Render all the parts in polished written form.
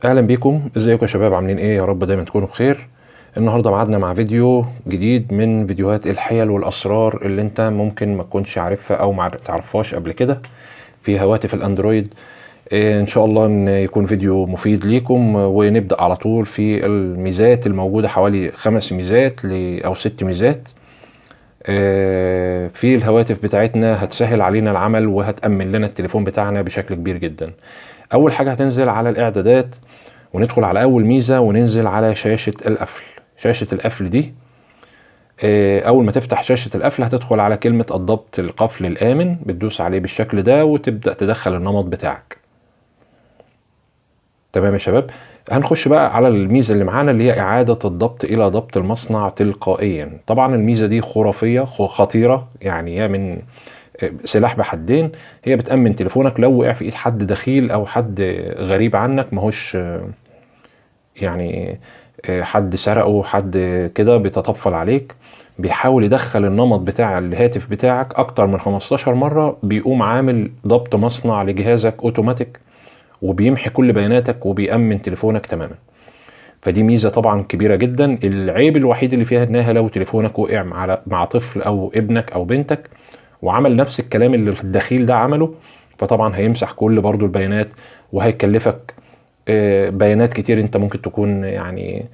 اهلا بيكم. ازيكم يا شباب؟ عاملين ايه؟ يا رب دايما تكونوا بخير. النهارده معادنا مع فيديو جديد من فيديوهات الحيل والاسرار اللي انت ممكن ما تكونش عارفها او ما تعرفهاش قبل كده في هواتف الاندرويد. ان شاء الله ان يكون فيديو مفيد ليكم، ونبدا على طول في الميزات الموجوده. حوالي 5 ميزات او 6 ميزات في الهواتف بتاعتنا هتسهل علينا العمل وهتأمن لنا التليفون بتاعنا بشكل كبير جدا. اول حاجه هتنزل على الاعدادات وندخل على اول ميزة وننزل على شاشة القفل. شاشة القفل دي اول ما تفتح شاشة القفل هتدخل على كلمة الضبط القفل الامن، بتدوس عليه بالشكل ده وتبدأ تدخل النمط بتاعك. تمام يا شباب. هنخش بقى على الميزة اللي معانا اللي هي اعادة الضبط الى ضبط المصنع تلقائيا. طبعا الميزة دي خرافية خطيرة، يعني هي من سلاح بحدين. هي بتأمن تليفونك لو وقع في ايد حد دخيل او حد غريب عنك، ماهوش يعني حد سرقه، حد كده بيتطفل عليك، بيحاول يدخل النمط بتاع الهاتف بتاعك اكتر من 15 مرة، بيقوم عامل ضبط مصنع لجهازك اوتوماتيك وبيمحي كل بياناتك وبيأمن تليفونك تماما. فدي ميزة طبعا كبيرة جدا. العيب الوحيد اللي فيها انها لو تليفونك وقع مع طفل او ابنك او بنتك وعمل نفس الكلام اللي الدخيل ده عمله، فطبعا هيمسح كل برضو البيانات وهيكلفك بيانات كتير انت ممكن تكون يعني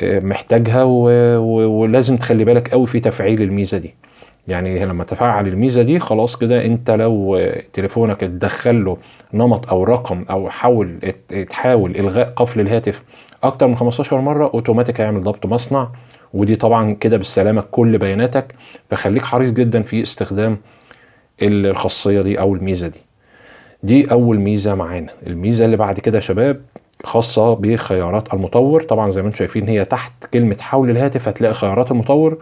محتاجها، ولازم تخلي بالك قوي في تفعيل الميزة دي. يعني لما تفعل الميزة دي خلاص كده، انت لو تليفونك اتدخل له نمط او رقم او تحاول الغاء قفل الهاتف اكتر من 15 مرة، اوتوماتيك هيعمل ضبط مصنع. ودي طبعا كده بالسلامة كل بياناتك. فخليك حريص جدا في استخدام الخاصية دي او الميزة دي. دي اول ميزة معانا. الميزة اللي بعد كده يا شباب خاصة بخيارات المطور. طبعا زي ما انتم شايفين هي تحت كلمة حول الهاتف هتلاقي خيارات المطور.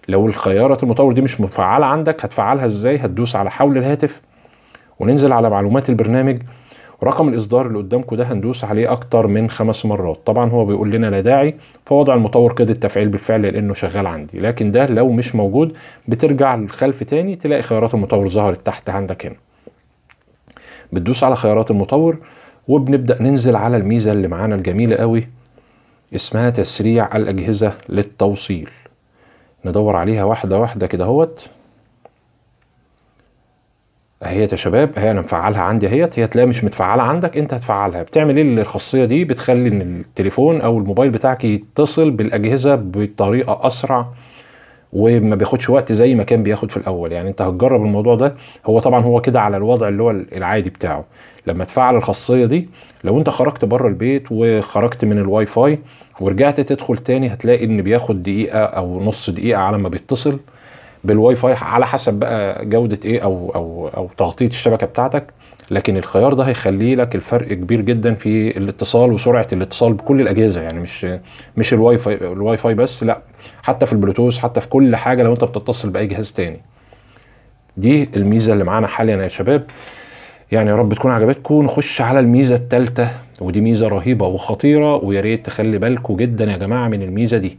لو الخيارات المطور دي مش مفعلة عندك هتفعلها ازاي؟ هتدوس على حول الهاتف وننزل على معلومات البرنامج، ورقم الاصدار اللي قدامكم ده هندوس عليه اكتر من 5 مرات. طبعا هو بيقول لنا لا داعي، فوضع المطور كده التفعيل بالفعل لانه شغال عندي، لكن ده لو مش موجود بترجع للخلف تاني تلاقي خيارات المطور ظهرت تحت عندك هنا. بتدوس على خيارات المطور وبنبدأ ننزل على الميزة اللي معانا الجميلة قوي اسمها تسريع الأجهزة للتوصيل. ندور عليها واحدة واحدة كده اهوت. اهيت يا شباب، اهي انا مفعلها عندي اهيت. هي تلاقيها مش متفعلة عندك، انت هتفعلها. بتعمل ايه الخاصية دي؟ بتخلي ان التليفون او الموبايل بتاعك يتصل بالأجهزة بطريقة أسرع وما بياخدش وقت زي ما كان بياخد في الاول. يعني انت هتجرب الموضوع ده. هو طبعا هو كده على الوضع اللي هو العادي بتاعه. لما تفعل الخاصية دي، لو انت خرجت بره البيت وخرجت من الواي فاي ورجعت تدخل تاني هتلاقي ان بياخد دقيقة او نص دقيقة على ما بيتصل بالواي فاي، على حسب بقى جودة ايه او تغطية الشبكة بتاعتك. لكن الخيار ده هيخلي لك الفرق كبير جدا في الاتصال وسرعة الاتصال بكل الأجهزة. يعني مش الواي فاي بس، لا، حتى في البلوتوث، حتى في كل حاجة لو انت بتتصل بأي جهاز تاني. دي الميزة اللي معانا حاليا يا شباب. يعني يا رب تكون عجبتكم. نخش على الميزة الثالثة، ودي ميزة رهيبة وخطيرة، ويا ريت تخلي بالكم جدا يا جماعة من الميزة دي.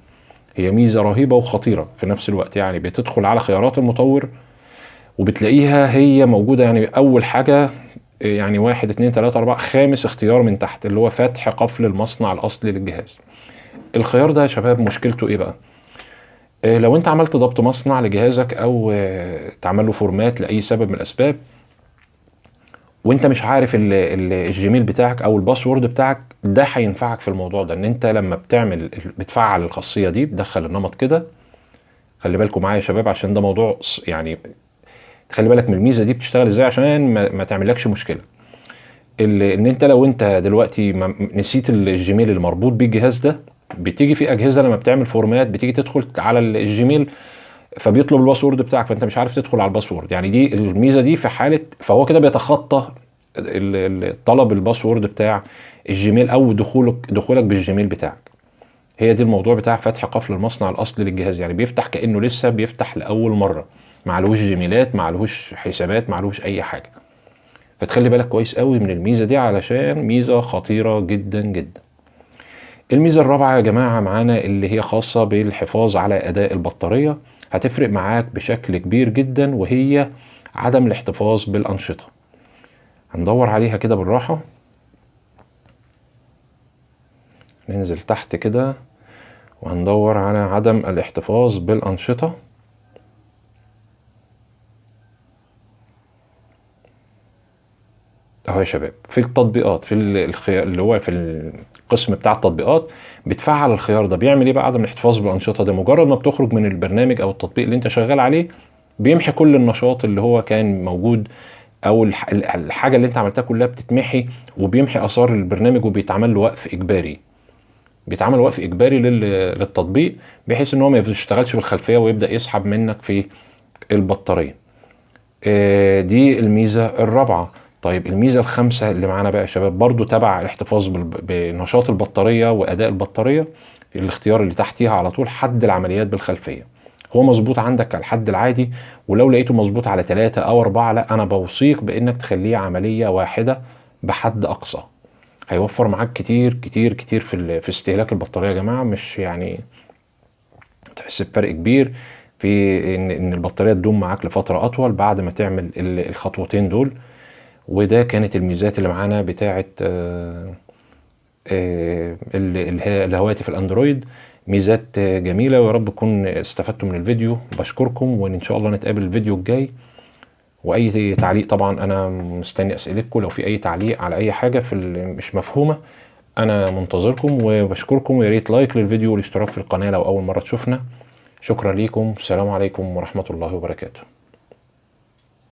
هي ميزة رهيبة وخطيرة في نفس الوقت. يعني بتدخل على خيارات المطور وبتلاقيها هي موجودة يعني أول حاجة، يعني 1 2 3 4 خامس اختيار من تحت اللي هو فتح قفل المصنع الأصلي للجهاز. الخيار ده يا شباب مشكلته إيه بقى؟ لو أنت عملت ضبط مصنع لجهازك أو تعمل له فورمات لأي سبب من الأسباب، وانت مش عارف الجيميل بتاعك او الباسورد بتاعك، ده هينفعك في الموضوع ده. ان انت لما بتفعل الخاصيه دي بتدخل النمط كده. خلي بالكم معايا يا شباب عشان ده موضوع يعني تخلي بالك من الميزه دي بتشتغل ازاي عشان ما تعملكش مشكله. ان انت لو انت دلوقتي نسيت الجيميل اللي مربوط بيه الجهاز ده، بتيجي في اجهزه لما بتعمل فورمات بتيجي تدخل على الجيميل فبيطلب الباسورد بتاعك، فانت مش عارف تدخل على الباسورد. يعني دي الميزه دي في حاله، فهو كده بيتخطى طلب الباسورد بتاع الجيميل او دخولك بالجيميل بتاعك. هي دي الموضوع بتاع فتح قفل المصنع الاصلي للجهاز. يعني بيفتح كانه لسه بيفتح لاول مره، معلهوش جيميلات، معلهوش حسابات، معلهوش اي حاجه. فتخلي بالك كويس قوي من الميزه دي علشان ميزه خطيره جدا جدا. الميزه الرابعه يا جماعه معانا اللي هي خاصه بالحفاظ على اداء البطاريه. هتفرق معاك بشكل كبير جدا، وهي عدم الاحتفاظ بالانشطه. هندور عليها كده بالراحه. ننزل تحت كده وهندور على عدم الاحتفاظ بالأنشطة. اهو يا شباب في التطبيقات في الخيار اللي هو في القسم بتاع التطبيقات بتفعل الخيار ده. بيعمل ايه بقى عدم الاحتفاظ بالانشطه ده؟ مجرد ما بتخرج من البرنامج او التطبيق اللي انت شغال عليه بيمحي كل النشاط اللي هو كان موجود، او الحاجه اللي انت عملتها كلها بتتمحي، وبيمحي اثار البرنامج وبيتعمل له وقف اجباري. بيتعمل وقف اجباري للتطبيق بحيث ان هو ما يشتغلش في الخلفيه ويبدا يسحب منك في البطاريه. دي الميزة الرابعة. طيب الميزة الخامسة اللي معانا بقى يا شباب برضو تبع الاحتفاظ بنشاط البطارية وأداء البطارية، في الاختيار اللي تحتيها على طول حد العمليات بالخلفية. هو مظبوط عندك على الحد العادي، ولو لقيته مظبوط على 3 أو 4 لا أنا بوصيك بإنك تخليه عملية واحدة بحد أقصى. هيوفر معاك كتير كتير كتير في استهلاك البطارية يا جماعة. مش يعني تحس بفرق كبير في ان البطاريه تدوم معاك لفتره اطول بعد ما تعمل الخطوتين دول. وده كانت الميزات اللي معانا بتاعه الهواتف الاندرويد. ميزات جميله، ويا رب تكون استفدتوا من الفيديو. بشكركم وان شاء الله نتقابل الفيديو الجاي. واي تعليق طبعا انا مستني اسئلتكم، لو في اي تعليق على اي حاجه في مش مفهومه انا منتظركم. وبشكركم، ويا ريت لايك للفيديو والاشتراك في القناه لو اول مره تشوفنا. شكرا ليكم، السلام عليكم ورحمة الله وبركاته.